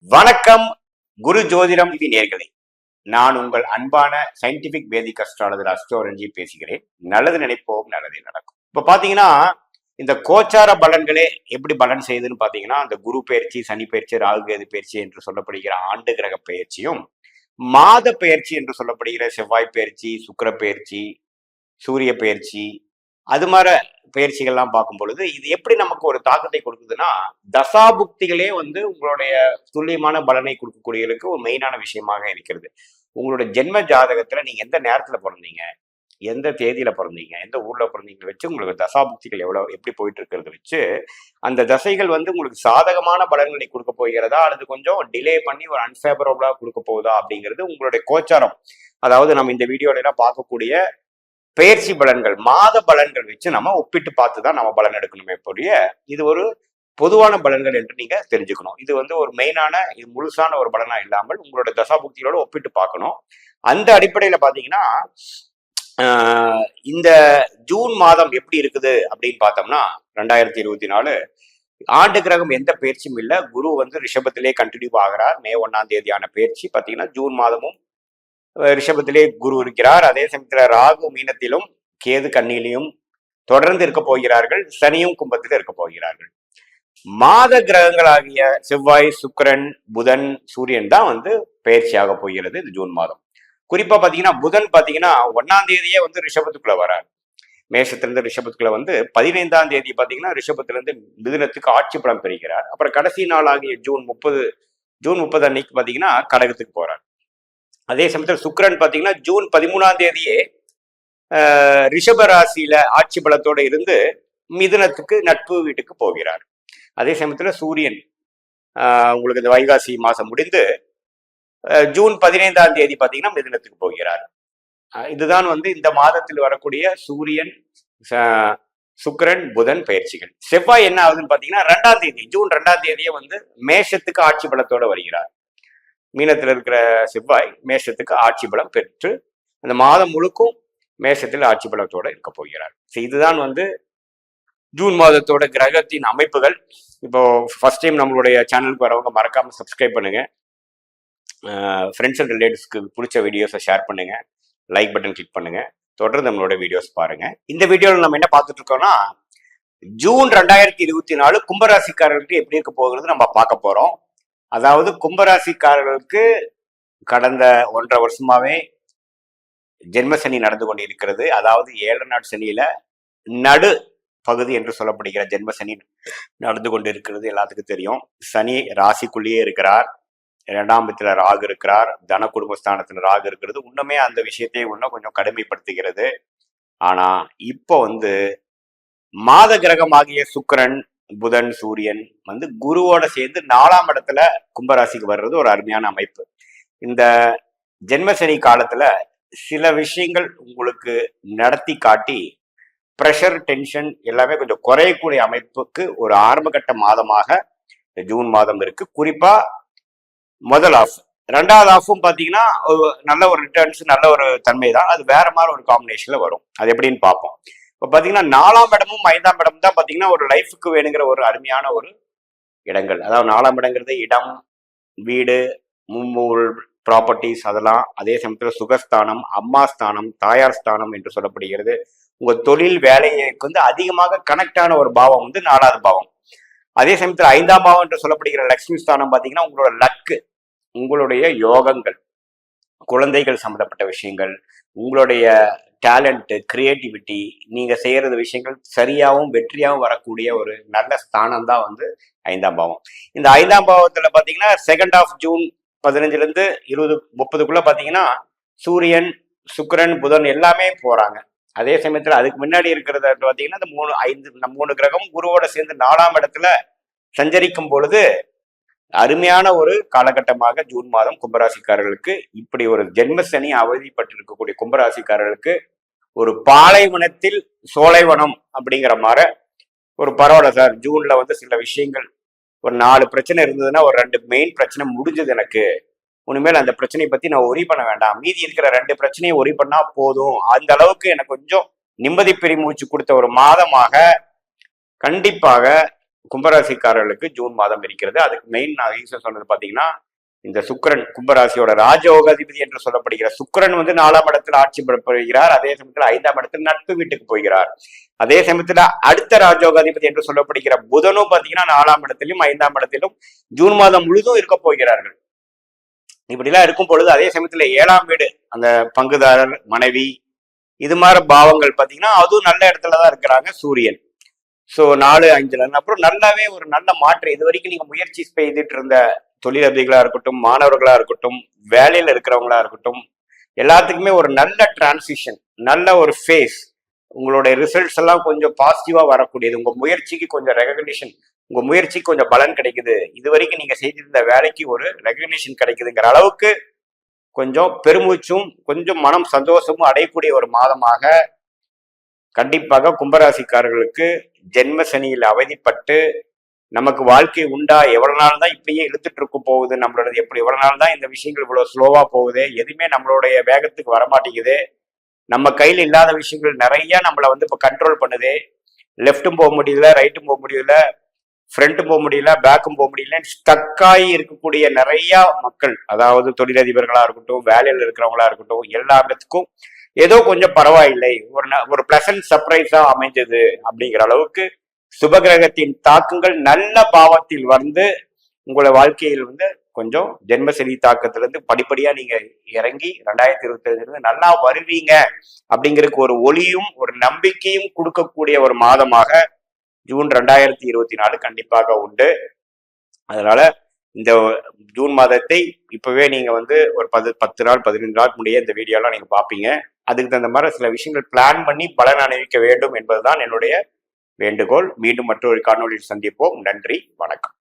வணக்கம் குரு ஜோதிடம் நேயர்களே. நான் உங்கள் அன்பான சயின்டிபிக் வேதிக் அஸ்ட்ராலஜர் அஸ்ட்ரோரஞ்சி பேசுகிறேன். நல்லது நினைப்போம், நல்லதே நடக்கும். இப்ப பாத்தீங்கன்னா இந்த கோச்சார பலன்களே எப்படி பலன் செய்யுதுன்னு பாத்தீங்கன்னா, அந்த குரு பயிற்சி, சனி பயிற்சி, ராகு கேது பயிற்சி என்று சொல்லப்படுகிற ஆண்டு கிரக பயிற்சியும், மாத பயிற்சி என்று சொல்லப்படுகிற செவ்வாய் பயிற்சி, சுக்கிர பயிற்சி, சூரிய பயிற்சி, அது மாதிரி பயிற்சிகள்லாம் பார்க்கும் பொழுது இது எப்படி நமக்கு ஒரு தாக்கத்தை கொடுக்குதுன்னா, தசாபுக்திகளே உங்களுடைய துல்லியமான பலனை கொடுக்கக்கூடியதுக்கு ஒரு மெயினான விஷயமாக இருக்கிறது. உங்களோட ஜென்ம ஜாதகத்துல நீங்க எந்த நேரத்துல பிறந்தீங்க, எந்த தேதியில பிறந்தீங்க, எந்த ஊர்ல பிறந்தீங்க வச்சு உங்களுக்கு தசாபுக்திகள் எப்படி போயிட்டு இருக்கிறத வச்சு அந்த தசைகள் உங்களுக்கு சாதகமான பலன்களை கொடுக்க போகிறதா அல்லது கொஞ்சம் டிலே பண்ணி ஒரு அன்ஃபேவரபிளா கொடுக்க போகுதா அப்படிங்கிறது உங்களுடைய கோச்சாரம். அதாவது நம்ம இந்த வீடியோல எல்லாம் பார்க்கக்கூடிய பெயர்ச்சி பலன்கள், மாத பலன்கள் வச்சு நம்ம ஒப்பிட்டு பார்த்து தான் நம்ம பலன் எடுக்கணுமே போலிய இது ஒரு பொதுவான பலன்கள் என்று நீங்க தெரிஞ்சுக்கணும். இது ஒரு மெயினான, இது முழுசான ஒரு பலனா இல்லாமல் உங்களோட தசாபுக்திகளோட ஒப்பிட்டு பார்க்கணும். அந்த அடிப்படையில பாத்தீங்கன்னா இந்த ஜூன் மாதம் எப்படி இருக்குது அப்படின்னு பார்த்தோம்னா, 2024 ஆண்டு கிரகம் எந்த பயிற்சியும் இல்லை. குரு ரிஷபத்திலே கண்டினியூ ஆகிறார். மே 1ஆம் தேதியான பயிற்சி பாத்தீங்கன்னா ஜூன் மாதமும் ரிஷபத்திலே குரு இருக்கிறார். அதே சமயத்துல ராகு மீனத்திலும் கேது கன்னியிலையும் தொடர்ந்து இருக்க போகிறார்கள். சனியும் கும்பத்தில் இருக்க போகிறார்கள். மாத கிரகங்களாகிய செவ்வாய், சுக்கிரன், புதன், சூரியன் தான் பயிற்சியாக போகிறது இந்த ஜூன் மாதம். குறிப்பா பாத்தீங்கன்னா புதன் பாத்தீங்கன்னா 1ஆம் தேதியே ரிஷபத்துக்குள்ள வரார். மேஷத்திலிருந்து ரிஷபத்துக்குள்ள 15ஆம் தேதி பாத்தீங்கன்னா ரிஷபத்திலிருந்து மிதுனத்துக்கு ஆட்சி பலம் பெறுகிறார். அப்புறம் கடைசி நாள் ஆகிய ஜூன் 30 அன்னைக்கு பாத்தீங்கன்னா கடகத்துக்கு போறார். அதே சமயத்தில் சுக்கிரன் பாத்தீங்கன்னா ஜூன் 13ஆம் தேதியே ரிஷப ராசியில ஆட்சி பலத்தோட இருந்து மிதுனத்துக்கு நட்பு வீட்டுக்கு போகிறார். அதே சமயத்துல சூரியன் உங்களுக்கு இந்த வைகாசி மாசம் முடிந்து ஜூன் 15ஆம் தேதி பாத்தீங்கன்னா மிதுனத்துக்கு போகிறார். இதுதான் இந்த மாதத்தில் வரக்கூடிய சூரியன், சுக்கிரன், புதன் பயிற்சிகள். செவ்வாய் என்ன ஆகுதுன்னு பாத்தீங்கன்னா 2ஆம் தேதி, ஜூன் 2ஆம் தேதியே மேஷத்துக்கு ஆட்சி பலத்தோட வருகிறார். மீனத்தில் இருக்கிற செவ்வாய் மேஷத்துக்கு ஆட்சி பலம் பெற்று அந்த மாதம் முழுக்கும் மேஷத்தில் ஆட்சி பலத்தோட இருக்க போகிறார். இதுதான் ஜூன் மாதத்தோட கிரகத்தின் அமைப்புகள். இப்போ ஃபர்ஸ்ட் டைம் நம்மளுடைய சேனலுக்கு வரவங்க மறக்காம சப்ஸ்கிரைப் பண்ணுங்க. ஃப்ரெண்ட்ஸ் அண்ட் ரிலேட்டிவ்ஸ்க்கு பிடிச்ச வீடியோஸை ஷேர் பண்ணுங்க. லைக் பட்டன் கிளிக் பண்ணுங்க. தொடர்ந்து நம்மளோட வீடியோஸ் பாருங்க. இந்த வீடியோவில் நம்ம என்ன பார்த்துட்டு இருக்கோம்னா, ஜூன் 2024 கும்பராசிக்காரர்களுக்கு எப்படி இருக்க போகிறது நம்ம பார்க்க போறோம். அதாவது கும்பராசிக்காரர்களுக்கு கடந்த 1.5 வருஷமாவே ஜென்மசனி நடந்து கொண்டிருக்கிறது. அதாவது 7 நாட் சனியில நடு பகுதி என்று சொல்லப்படுகிற ஜென்மசனி நடந்து கொண்டிருக்கிறது. எல்லாத்துக்கும் தெரியும். சனி ராசிக்குள்ளேயே இருக்கிறார். 2ஆம் இடத்துல ராகு இருக்கிறார். தன குடும்பஸ்தானத்துல ராகு இருக்கிறது. இன்னுமே அந்த விஷயத்தை இன்னும் கொஞ்சம் கடுமைப்படுத்துகிறது. ஆனா இப்போ மாத கிரகமாகிய சுக்கிரன், புதன், சூரியன் குருவோட சேர்ந்து 4ஆம் இடத்துல கும்பராசிக்கு வர்றது ஒரு அருமையான அமைப்பு. இந்த ஜென்மசனி காலத்துல சில விஷயங்கள் உங்களுக்கு நடத்தி காட்டி ப்ரெஷர், டென்ஷன் எல்லாமே கொஞ்சம் குறையக்கூடிய அமைப்புக்கு ஒரு ஆரம்பகட்ட மாதமாக இந்த ஜூன் மாதம் இருக்கு. குறிப்பா முதல் ஆஃப், 2வது ஆஃபும் பாத்தீங்கன்னா நல்ல ஒரு ரிட்டர்ன்ஸ், நல்ல ஒரு தன்மை தான். அது வேற மாதிரி ஒரு காம்பினேஷன்ல வரும். அது எப்படின்னு பார்ப்போம். இப்போ பாத்தீங்கன்னா 4ஆம் இடமும் 5ஆம் இடம் தான் பாத்தீங்கன்னா ஒரு லைஃபுக்கு வேணுங்கிற ஒரு அருமையான ஒரு இடங்கள். அதாவது 4ஆம் இடங்கிறது இடம், வீடு, மும்மூல் ப்ராப்பர்ட்டிஸ் அதெல்லாம். அதே சமயத்துல சுகஸ்தானம், அம்மா ஸ்தானம், தாயார் ஸ்தானம் என்று சொல்லப்படுகிறது. உங்க தொழில் வேலைக்கு அதிகமாக கனெக்ட் ஆன ஒரு பாவம் 4வது பாவம். அதே சமயத்துல 5ஆம் பாவம் என்று சொல்லப்படுகிற லக்ஷ்மி ஸ்தானம் பாத்தீங்கன்னா உங்களோட லக்கு, உங்களுடைய யோகங்கள், குழந்தைகள் சம்பந்தப்பட்ட விஷயங்கள், உங்களுடைய டேலண்ட், கிரியேட்டிவிட்டி, நீங்க செய்யறது விஷயங்கள் சரியாகவும் வெற்றியாகவும் வரக்கூடிய ஒரு நல்ல ஸ்தானம் தான் 5ஆம் பாவம். இந்த 5ஆம் பாவத்துல பாத்தீங்கன்னா 2nd ஆஃப் ஜூன் 15லிருந்து 20-30க்குள்ள பாத்தீங்கன்னா சூரியன், சுக்கிரன், புதன் எல்லாமே போறாங்க. அதே சமயத்துல அதுக்கு முன்னாடி இருக்கிறத பாத்தீங்கன்னா இந்த 3 கிரகம் குருவோட சேர்ந்து 4ஆம் இடத்துல சஞ்சரிக்கும் பொழுது அருமையான ஒரு காலகட்டமாக ஜூன் மாதம் கும்பராசிக்காரர்களுக்கு, இப்படி ஒரு ஜென்மசனி அவதிப்பட்டிருக்கக்கூடிய கும்பராசிக்காரர்களுக்கு ஒரு பாலைவனத்தில் சோலைவனம் அப்படிங்கிற மாதிரி ஒரு பரவாயில்ல சார். ஜூன்ல சில விஷயங்கள் ஒரு 4 பிரச்சனை இருந்ததுன்னா ஒரு 2 மெயின் பிரச்சனை முடிஞ்சது எனக்கு. உனிமேல் அந்த பிரச்சனையை பத்தி நான் ஒரி பண்ண வேண்டாம். மீதி இருக்கிற 2 பிரச்சனையை ஒரி பண்ணா போதும். அந்த அளவுக்கு எனக்கு கொஞ்சம் நிம்மதி பெருமூச்சு கொடுத்த ஒரு மாதமாக கண்டிப்பாக கும்பராசிக்காரர்களுக்கு ஜூன் மாதம் இருக்கிறது. அதுக்கு மெயின் நான் ரீசன் சொன்னது பாத்தீங்கன்னா, இந்த சுக்கிரன் கும்பராசியோட ராஜயோகாதிபதி என்று சொல்லப்படுகிற சுக்கிரன் வந்து 4ஆம் இடத்துல ஆட்சி பெறுகிறார். அதே சமயத்துல 5ஆம் இடத்துல நட்பு வீட்டுக்கு போகிறார். அதே சமயத்துல அடுத்த ராஜயோகாதிபதி என்று சொல்லப்படுகிற புதனும் பாத்தீங்கன்னா 4ஆம் இடத்திலும் 5ஆம் இடத்திலும் ஜூன் மாதம் முழுதும் இருக்க போகிறார்கள். இப்படிலாம் இருக்கும் பொழுது அதே சமயத்துல 7ஆம் வீடு அந்த பங்குதாரர் மனைவி இது மாதிரி பாவங்கள் பாத்தீங்கன்னா அதுவும் நல்ல இடத்துலதான் இருக்கிறாங்க சூரியன். ஸோ 4, 5ல அப்புறம் நல்லாவே ஒரு நல்ல மாற்றம். இது வரைக்கும் நீங்க முயற்சி செய்துட்டு இருந்த தொழிலதிகளா இருக்கட்டும், மாணவர்களா இருக்கட்டும், வேலையில இருக்கிறவங்களா இருக்கட்டும், எல்லாத்துக்குமே ஒரு நல்ல டிரான்சிஷன், நல்ல ஒரு ஃபேஸ், உங்களுடைய ரிசல்ட்ஸ் எல்லாம் கொஞ்சம் பாசிட்டிவா வரக்கூடியது. உங்க முயற்சிக்கு கொஞ்சம் ரெகக்னிஷன், உங்க முயற்சிக்கு கொஞ்சம் பலன் கிடைக்குது. இது வரைக்கும் நீங்க செய்திருந்த வேலைக்கு ஒரு ரெகக்னிஷன் கிடைக்குதுங்கிற அளவுக்கு கொஞ்சம் பெருமூச்சும் கொஞ்சம் மனம் சந்தோஷமும் அடையக்கூடிய ஒரு மாதமாக கண்டிப்பாக கும்பராசிக்காரர்களுக்கு ஜென்ம சனியில் அவதிப்பட்டு நமக்கு வாழ்க்கை உண்டா, எவ்வளவு நாள் தான் இப்படியே இழுத்துட்டு இருக்க போகுது, நம்மளோட எப்படி எவ்வளவு நாள் தான் இந்த விஷயங்கள் இவ்வளவு ஸ்லோவா போகுது, எதுவுமே நம்மளுடைய வேகத்துக்கு வரமாட்டேங்குது, நம்ம கையில் இல்லாத விஷயங்கள் நிறைய நம்மளை வந்து இப்போ கண்ட்ரோல் பண்ணுது, லெஃப்ட்டும் போக முடியல, ரைட்டும் போக முடியல, ஃப்ரண்ட்டும் போக முடியல, பேக்கும் போக முடியல, ஸ்டக்காகி இருக்கக்கூடிய நிறைய மக்கள், அதாவது தொழிலதிபர்களா இருக்கட்டும், வேலையில் இருக்கிறவங்களா இருக்கட்டும், எல்லாத்துக்கும் ஏதோ கொஞ்சம் பரவாயில்லை, ஒரு பிளசன்ட் சர்ப்ரைஸா அமைஞ்சது அப்படிங்கிற அளவுக்கு சுபகிரகத்தின் தாக்கங்கள் நல்ல பாவத்தில் வந்து உங்களை வாழ்க்கையில் வந்து கொஞ்சம் ஜென்மசனி தாக்கத்திலிருந்து படிப்படியா நீங்க இறங்கி 2025 நல்லா வருவீங்க அப்படிங்கிறதுக்கு ஒரு ஒளியும் ஒரு நம்பிக்கையும் கொடுக்கக்கூடிய ஒரு மாதமாக ஜூன் 2024 கண்டிப்பாக உண்டு. அதனால இந்த ஜூன் மாதத்தை இப்பவே நீங்க வந்து ஒரு 10 நாள் 15 நாள் முடிய இந்த வீடியோலாம் நீங்க பார்ப்பீங்க. அதுக்கு தகுந்த மாதிரி சில விஷயங்கள் பிளான் பண்ணி பலன் அணிவிக்க வேண்டும் என்பதுதான் என்னுடைய வேண்டுகோள். மீண்டும் மற்றொரு காணொலியில் சந்திப்போம். நன்றி, வணக்கம்.